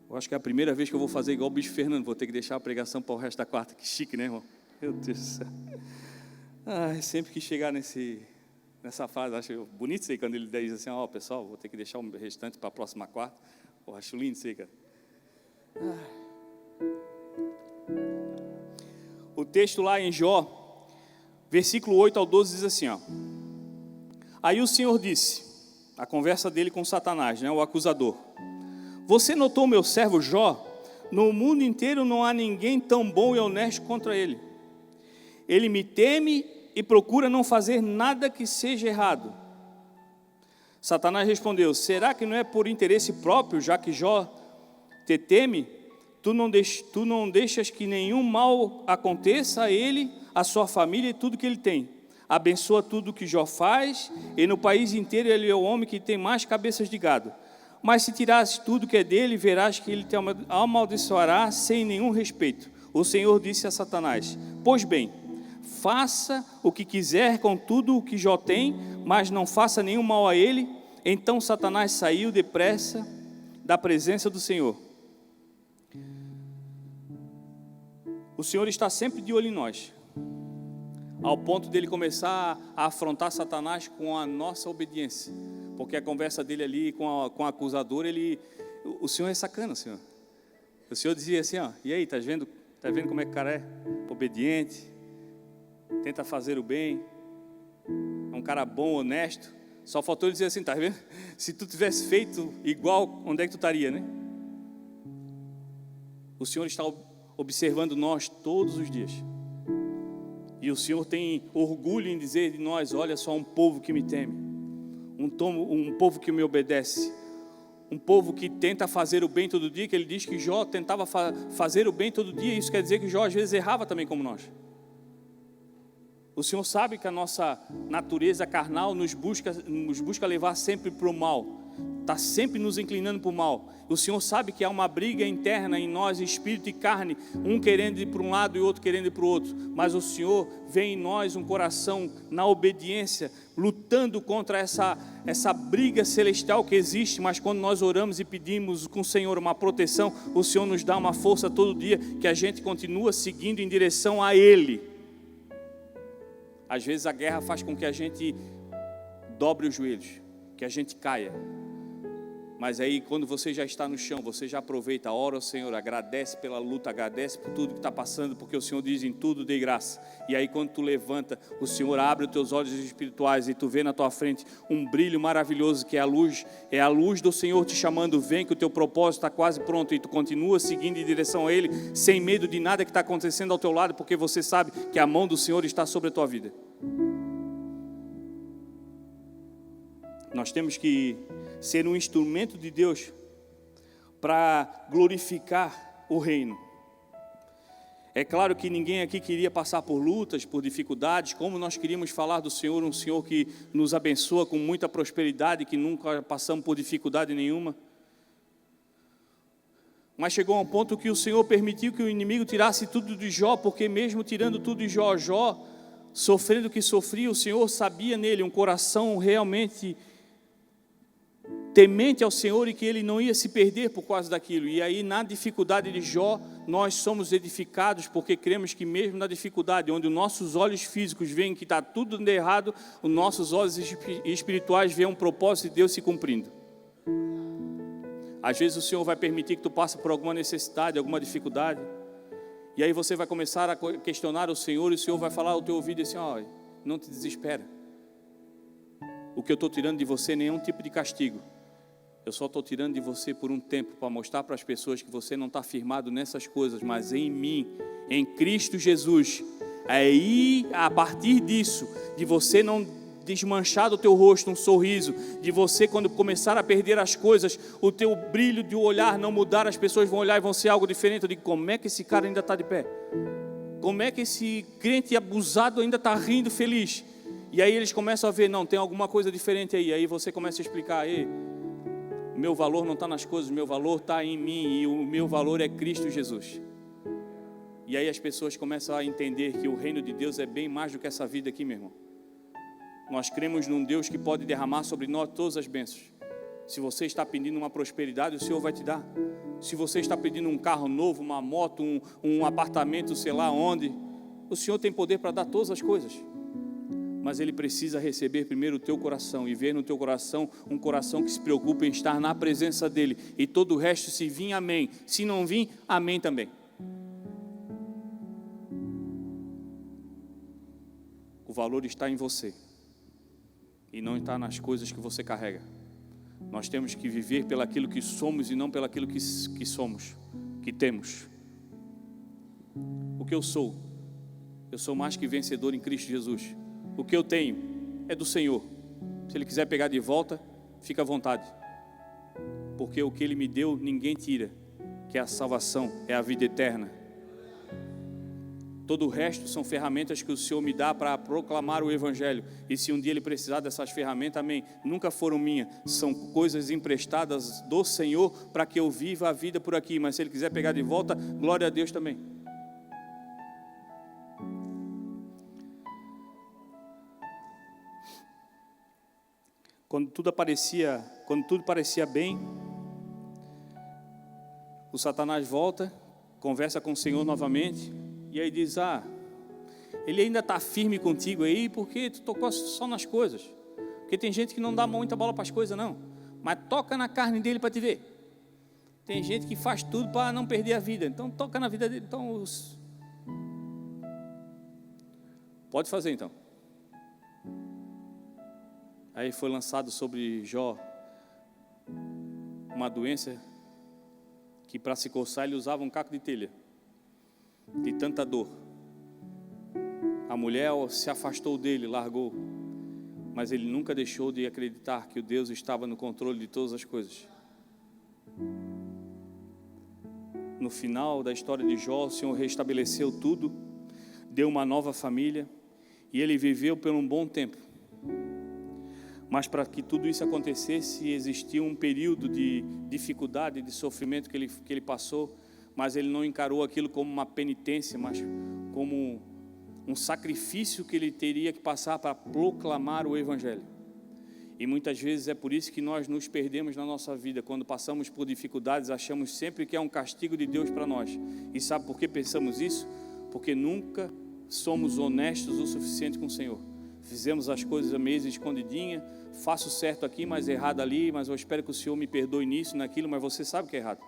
Eu acho que é a primeira vez que eu vou fazer igual o bicho Fernando, vou ter que deixar a pregação para o resto da quarta. Que chique, né, irmão? Meu Deus do céu. Sempre que chegar nessa fase, acho bonito isso aí, quando ele diz assim, pessoal, vou ter que deixar o restante para a próxima quarta. Acho lindo isso aí, cara. O texto lá em Jó, versículo 8 ao 12, diz assim, Aí o Senhor disse, a conversa dele com Satanás, né, o acusador, você notou meu servo Jó? No mundo inteiro não há ninguém tão bom e honesto contra ele. Ele me teme e procura não fazer nada que seja errado. Satanás respondeu, será que não é por interesse próprio, já que Jó te teme? Tu não deixas que nenhum mal aconteça a ele, a sua família e tudo que ele tem. Abençoa tudo que Jó faz, e no país inteiro ele é o homem que tem mais cabeças de gado. Mas se tirares tudo que é dele, verás que ele te amaldiçoará sem nenhum respeito. O Senhor disse a Satanás, pois bem, faça o que quiser com tudo o que Jó tem, mas não faça nenhum mal a ele. Então Satanás saiu depressa da presença do Senhor. O Senhor está sempre de olho em nós, ao ponto dele começar a afrontar Satanás com a nossa obediência, porque a conversa dele ali com o acusador, o Senhor é sacana, Senhor. O Senhor dizia assim, e aí, tá vendo como é que o cara é? Obediente, tenta fazer o bem, é um cara bom, honesto, Só faltou ele dizer assim, tá vendo? Se tu tivesse feito igual, onde é que tu estaria, né? O Senhor está observando nós todos os dias. E o Senhor tem orgulho em dizer de nós, olha só, um povo que me teme, um povo que me obedece, um povo que tenta fazer o bem todo dia, que ele diz que Jó tentava fazer o bem todo dia, isso quer dizer que Jó às vezes errava também como nós. O Senhor sabe que a nossa natureza carnal nos busca levar sempre para o mal, está sempre nos inclinando para o mal. O Senhor sabe que há uma briga interna em nós, espírito e carne, um querendo ir para um lado e outro querendo ir para o outro, mas o Senhor vê em nós um coração na obediência, lutando contra essa briga celestial que existe, mas quando nós oramos e pedimos com o Senhor uma proteção, o Senhor nos dá uma força todo dia, que a gente continua seguindo em direção a Ele. Às vezes a guerra faz com que a gente dobre os joelhos, que a gente caia. Mas aí quando você já está no chão, você já aproveita, ora ao Senhor, agradece pela luta, agradece por tudo que está passando, porque o Senhor diz em tudo dê graça. E aí quando tu levanta, o Senhor abre os teus olhos espirituais e tu vê na tua frente um brilho maravilhoso que é a luz do Senhor te chamando, vem que o teu propósito está quase pronto, e tu continua seguindo em direção a Ele, sem medo de nada que está acontecendo ao teu lado, porque você sabe que a mão do Senhor está sobre a tua vida. Nós temos que ser um instrumento de Deus para glorificar o reino. É claro que ninguém aqui queria passar por lutas, por dificuldades, como nós queríamos falar do Senhor, um Senhor que nos abençoa com muita prosperidade, que nunca passamos por dificuldade nenhuma. Mas chegou a um ponto que o Senhor permitiu que o inimigo tirasse tudo de Jó, porque mesmo tirando tudo de Jó, sofrendo o que sofria, o Senhor sabia nele um coração realmente temente ao Senhor e que ele não ia se perder por causa daquilo. E aí na dificuldade de Jó, nós somos edificados, porque cremos que mesmo na dificuldade, onde os nossos olhos físicos veem que está tudo de errado, os nossos olhos espirituais veem um propósito de Deus se cumprindo. Às vezes o Senhor vai permitir que tu passe por alguma necessidade, alguma dificuldade, e aí você vai começar a questionar o Senhor, e o Senhor vai falar ao teu ouvido assim, ó, não te desespera, o que eu estou tirando de você nem é um tipo de castigo, eu só estou tirando de você por um tempo, para mostrar para as pessoas que você não está firmado nessas coisas, mas em mim, em Cristo Jesus. Aí, a partir disso, de você não desmanchar do teu rosto um sorriso, de você quando começar a perder as coisas, o teu brilho de olhar não mudar, as pessoas vão olhar e vão ser algo diferente. Eu digo, como é que esse cara ainda está de pé? Como é que esse crente abusado ainda está rindo feliz? E aí eles começam a ver, não, tem alguma coisa diferente aí. Aí você começa a explicar, o meu valor não está nas coisas, o meu valor está em mim, e o meu valor é Cristo Jesus. E aí as pessoas começam a entender que o reino de Deus é bem mais do que essa vida aqui, meu irmão. Nós cremos num Deus que pode derramar sobre nós todas as bênçãos. Se você está pedindo uma prosperidade, o Senhor vai te dar. Se você está pedindo um carro novo, uma moto, um apartamento, sei lá onde, o Senhor tem poder para dar todas as coisas. Mas Ele precisa receber primeiro o teu coração e ver no teu coração um coração que se preocupa em estar na presença dEle. E todo o resto, se vir, amém. Se não vir, amém também. O valor está em você e não está nas coisas que você carrega. Nós temos que viver pelaquilo que somos e não pelaquilo que somos, que temos. O que eu sou mais que vencedor em Cristo Jesus. O que eu tenho é do Senhor. Se Ele quiser pegar de volta, fica à vontade, porque o que Ele me deu ninguém tira, que é a salvação, é a vida eterna. Todo o resto são ferramentas que o Senhor me dá para proclamar o Evangelho. E se um dia Ele precisar dessas ferramentas, amém. Nunca foram minhas, são coisas emprestadas do Senhor para que eu viva a vida por aqui. Mas se Ele quiser pegar de volta, glória a Deus também. Quando tudo parecia bem, o Satanás volta, conversa com o Senhor novamente, e aí diz, ele ainda está firme contigo aí, porque tu tocou só nas coisas. Porque tem gente que não dá muita bola para as coisas não, mas toca na carne dele para te ver. Tem gente que faz tudo para não perder a vida, então toca na vida dele. Então, pode fazer então. Aí foi lançado sobre Jó uma doença que para se coçar ele usava um caco de telha, de tanta dor. A mulher se afastou dele, largou, mas ele nunca deixou de acreditar que o Deus estava no controle de todas as coisas. No final da história de Jó, o Senhor restabeleceu tudo, deu uma nova família, e ele viveu por um bom tempo. Mas para que tudo isso acontecesse, existia um período de dificuldade, de sofrimento que ele passou, mas ele não encarou aquilo como uma penitência, mas como um sacrifício que ele teria que passar para proclamar o Evangelho. E muitas vezes é por isso que nós nos perdemos na nossa vida. Quando passamos por dificuldades, achamos sempre que é um castigo de Deus para nós. E sabe por que pensamos isso? Porque nunca somos honestos o suficiente com o Senhor. Fizemos as coisas meio escondidinha, faço certo aqui, mas errado ali, mas eu espero que o Senhor me perdoe nisso, naquilo, mas você sabe que é errado.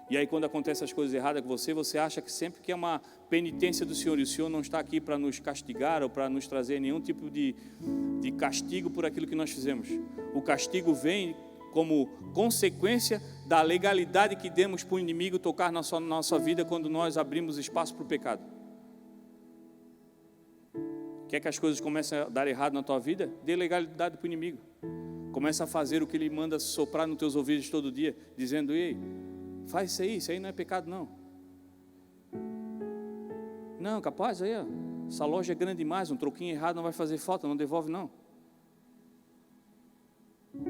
E aí quando acontecem as coisas erradas com você, você acha que sempre que é uma penitência do Senhor, e o Senhor não está aqui para nos castigar ou para nos trazer nenhum tipo de castigo por aquilo que nós fizemos. O castigo vem como consequência da legalidade que demos para o inimigo tocar na nossa vida quando nós abrimos espaço para o pecado. Quer que as coisas comecem a dar errado na tua vida? Dê legalidade para o inimigo. Começa a fazer o que ele manda soprar nos teus ouvidos todo dia, dizendo: ei, faz isso aí não é pecado não. Não, capaz, aí ó, essa loja é grande demais, um troquinho errado não vai fazer falta, não devolve não.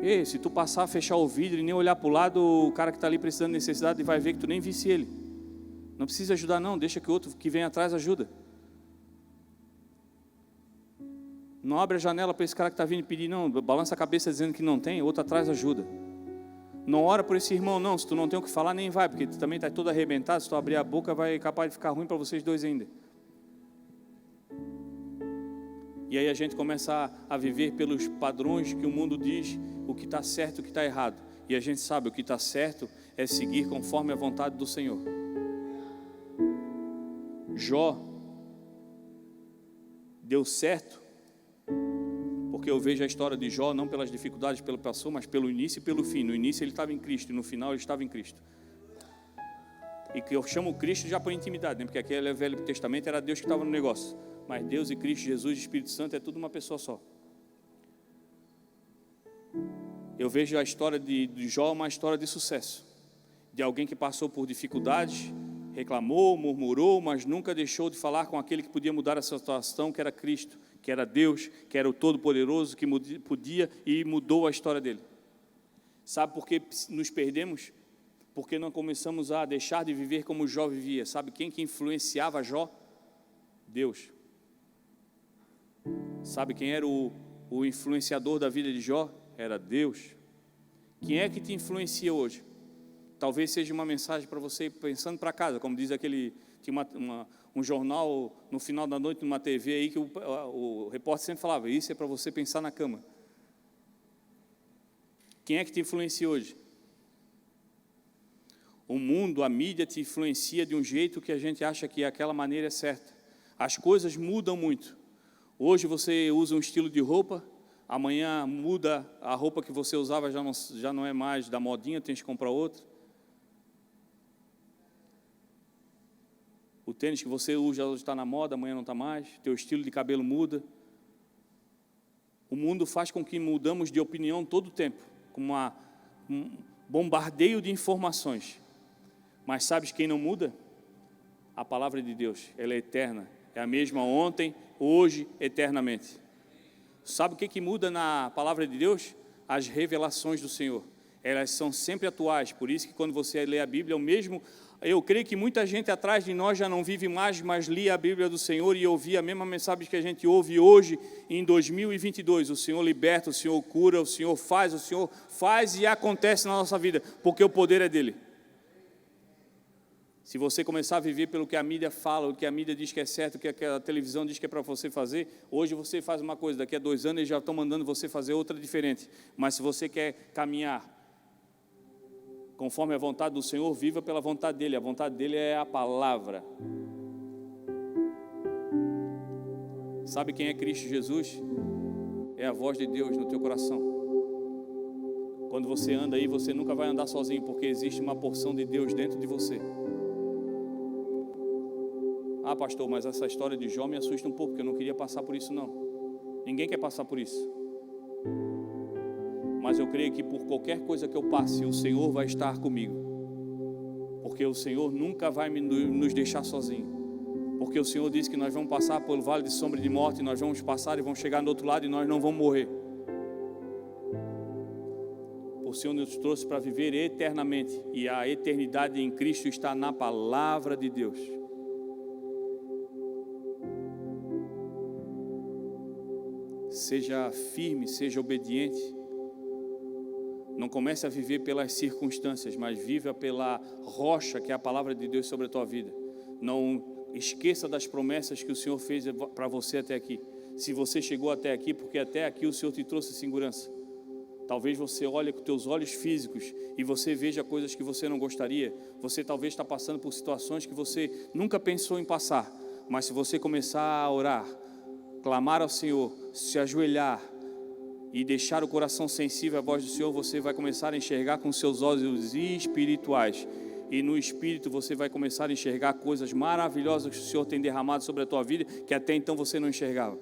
Ei, se tu passar a fechar o vidro e nem olhar para o lado, o cara que está ali precisando de necessidade vai ver que tu nem visse ele. Não precisa ajudar não, deixa que o outro que vem atrás ajuda. Não abre a janela para esse cara que está vindo pedir, não. Balança a cabeça dizendo que não tem, outro atrás ajuda. Não ora por esse irmão, não. Se tu não tem o que falar, nem vai, porque tu também está todo arrebentado. Se tu abrir a boca, vai capaz de ficar ruim para vocês dois ainda. E aí a gente começa a viver pelos padrões que o mundo diz, o que está certo e o que está errado. E a gente sabe, o que está certo é seguir conforme a vontade do Senhor. Jó deu certo, porque eu vejo a história de Jó não pelas dificuldades pelo passou, mas pelo início e pelo fim. No início ele estava em Cristo e no final ele estava em Cristo. E que eu chamo Cristo já por intimidade, né? Porque aquele Velho Testamento era Deus que estava no negócio. Mas Deus e Cristo, Jesus e Espírito Santo é tudo uma pessoa só. Eu vejo a história de Jó uma história de sucesso. De alguém que passou por dificuldades, reclamou, murmurou, mas nunca deixou de falar com aquele que podia mudar a situação, que era Cristo, que era Deus, que era o Todo-Poderoso, que podia e mudou a história dele. Sabe por que nos perdemos? Porque não começamos a deixar de viver como Jó vivia. Sabe quem que influenciava Jó? Deus. Sabe quem era o influenciador da vida de Jó? Era Deus. Quem é que te influencia hoje? Talvez seja uma mensagem para você pensando para casa, como diz aquele, tinha um jornal no final da noite numa TV aí que o repórter sempre falava: isso é para você pensar na cama. Quem é que te influencia hoje? O mundo, a mídia te influencia de um jeito que a gente acha que aquela maneira é certa. As coisas mudam muito. Hoje você usa um estilo de roupa, amanhã muda a roupa que você usava, já não é mais da modinha, tem que comprar outra. O tênis que você usa hoje está na moda, amanhã não está mais. Teu estilo de cabelo muda. O mundo faz com que mudamos de opinião todo o tempo, com um bombardeio de informações. Mas sabes quem não muda? A palavra de Deus, ela é eterna. É a mesma ontem, hoje, eternamente. Sabe o que muda na palavra de Deus? As revelações do Senhor. Elas são sempre atuais, por isso que quando você lê a Bíblia, é o mesmo. Eu creio que muita gente atrás de nós já não vive mais, mas lia a Bíblia do Senhor e ouvia a mesma mensagem que a gente ouve hoje, em 2022. O Senhor liberta, o Senhor cura, o Senhor faz e acontece na nossa vida, porque o poder é dEle. Se você começar a viver pelo que a mídia fala, o que a mídia diz que é certo, o que a televisão diz que é para você fazer, hoje você faz uma coisa, daqui a 2 anos eles já estão mandando você fazer outra diferente. Mas se você quer caminhar conforme a vontade do Senhor, viva pela vontade dEle. A vontade dEle é a palavra. Sabe quem é Cristo Jesus? é a voz de Deus no teu coração. Quando você anda aí, você nunca vai andar sozinho, porque existe uma porção de Deus dentro de você. Ah, pastor, mas essa história de Jó me assusta um pouco, porque eu não queria passar por isso, não. Ninguém quer passar por isso. Mas eu creio que por qualquer coisa que eu passe, o Senhor vai estar comigo. Porque o Senhor nunca vai nos deixar sozinhos. Porque o Senhor disse que nós vamos passar pelo vale de sombra de morte, e nós vamos passar e vamos chegar do outro lado e nós não vamos morrer. O Senhor nos trouxe para viver eternamente, e a eternidade em Cristo está na palavra de Deus. Seja firme, seja obediente. Não comece a viver pelas circunstâncias, mas viva pela rocha que é a palavra de Deus sobre a tua vida. Não esqueça das promessas que o Senhor fez para você até aqui. Se você chegou até aqui, porque até aqui o Senhor te trouxe segurança. Talvez você olhe com teus olhos físicos e você veja coisas que você não gostaria. Você talvez está passando por situações que você nunca pensou em passar. Mas se você começar a orar, clamar ao Senhor, se ajoelhar e deixar o coração sensível à voz do Senhor, você vai começar a enxergar com seus olhos espirituais. E no Espírito você vai começar a enxergar coisas maravilhosas que o Senhor tem derramado sobre a tua vida, que até então você não enxergava.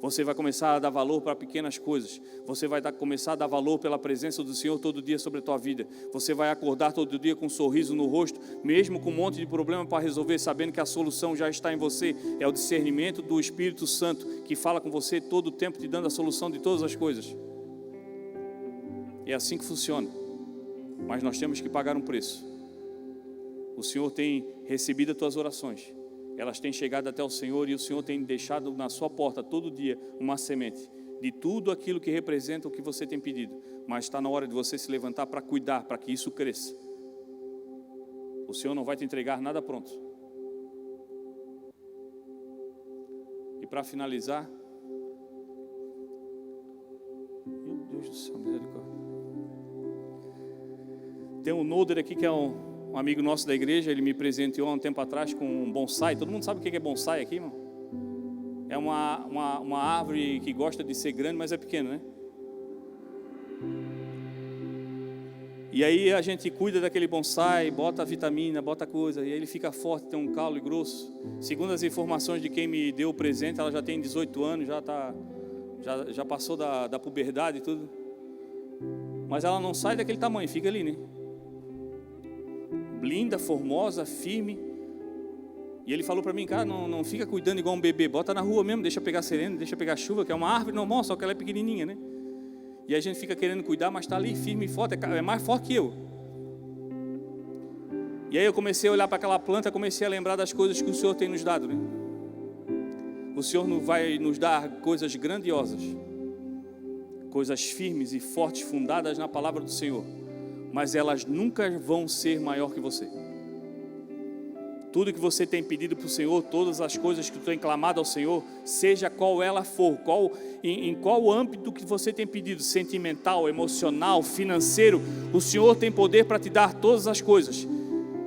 Você vai começar a dar valor para pequenas coisas. Você vai começar a dar valor pela presença do Senhor todo dia sobre a tua vida. Você vai acordar todo dia com um sorriso no rosto, mesmo com um monte de problema para resolver, sabendo que a solução já está em você. É o discernimento do Espírito Santo que fala com você todo o tempo, te dando a solução de todas as coisas. É assim que funciona. Mas nós temos que pagar um preço. O Senhor tem recebido as tuas orações. Elas têm chegado até o Senhor, e o Senhor tem deixado na sua porta todo dia uma semente de tudo aquilo que representa o que você tem pedido. Mas está na hora de você se levantar para cuidar, para que isso cresça. O Senhor não vai te entregar nada pronto. E para finalizar, meu Deus do céu, misericórdia. Tem um Noder aqui que é um amigo nosso da igreja. Ele me presenteou há um tempo atrás com um bonsai. Todo mundo sabe o que é bonsai aqui, irmão? É uma árvore que gosta de ser grande, mas é pequena, né? E aí a gente cuida daquele bonsai, bota vitamina, bota coisa, e aí ele fica forte, tem um caule grosso. Segundo as informações de quem me deu o presente, ela já tem 18 anos, já passou da puberdade e tudo. Mas ela não sai daquele tamanho, fica ali, né? Linda, formosa, firme. E ele falou para mim, cara, não fica cuidando igual um bebê, bota na rua mesmo, deixa pegar sereno, deixa pegar chuva, que é uma árvore normal, só que ela é pequenininha, né? E a gente fica querendo cuidar, mas está ali firme e forte, é mais forte que eu. E aí eu comecei a olhar para aquela planta, comecei a lembrar das coisas que o Senhor tem nos dado, né? O Senhor vai nos dar coisas grandiosas, coisas firmes e fortes, fundadas na palavra do Senhor. Mas elas nunca vão ser maior que você. Tudo que você tem pedido para o Senhor, todas as coisas que tu tem clamado ao Senhor, seja qual ela for, em qual âmbito que você tem pedido, sentimental, emocional, financeiro, o Senhor tem poder para te dar todas as coisas.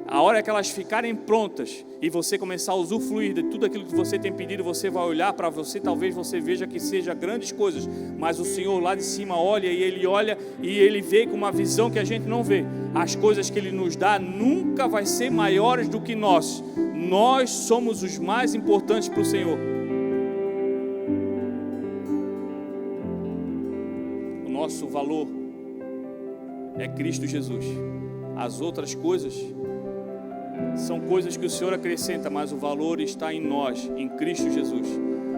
A hora que elas ficarem prontas e você começar a usufruir de tudo aquilo que você tem pedido, você vai olhar para você, talvez você veja que seja grandes coisas, mas o Senhor lá de cima olha e Ele vê com uma visão que a gente não vê. As coisas que Ele nos dá nunca vai ser maiores do que nós. Nós somos os mais importantes para o Senhor. O nosso valor é Cristo Jesus. As outras coisas são coisas que o Senhor acrescenta, mas o valor está em nós, em Cristo Jesus.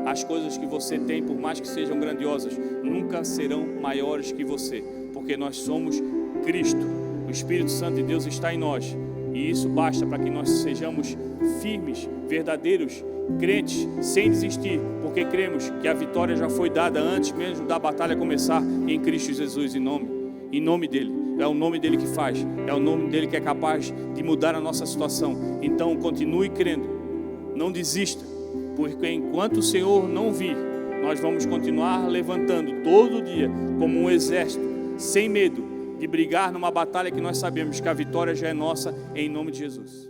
As coisas que você tem, por mais que sejam grandiosas, nunca serão maiores que você, porque nós somos Cristo. O Espírito Santo de Deus está em nós, e isso basta para que nós sejamos firmes, verdadeiros, crentes, sem desistir, porque cremos que a vitória já foi dada antes mesmo da batalha começar, em Cristo Jesus, em nome dEle. É o nome dEle que faz, é o nome dEle que é capaz de mudar a nossa situação. Então continue crendo, não desista, porque enquanto o Senhor não vir, nós vamos continuar levantando todo dia como um exército, sem medo de brigar numa batalha que nós sabemos que a vitória já é nossa, em nome de Jesus.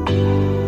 Amém.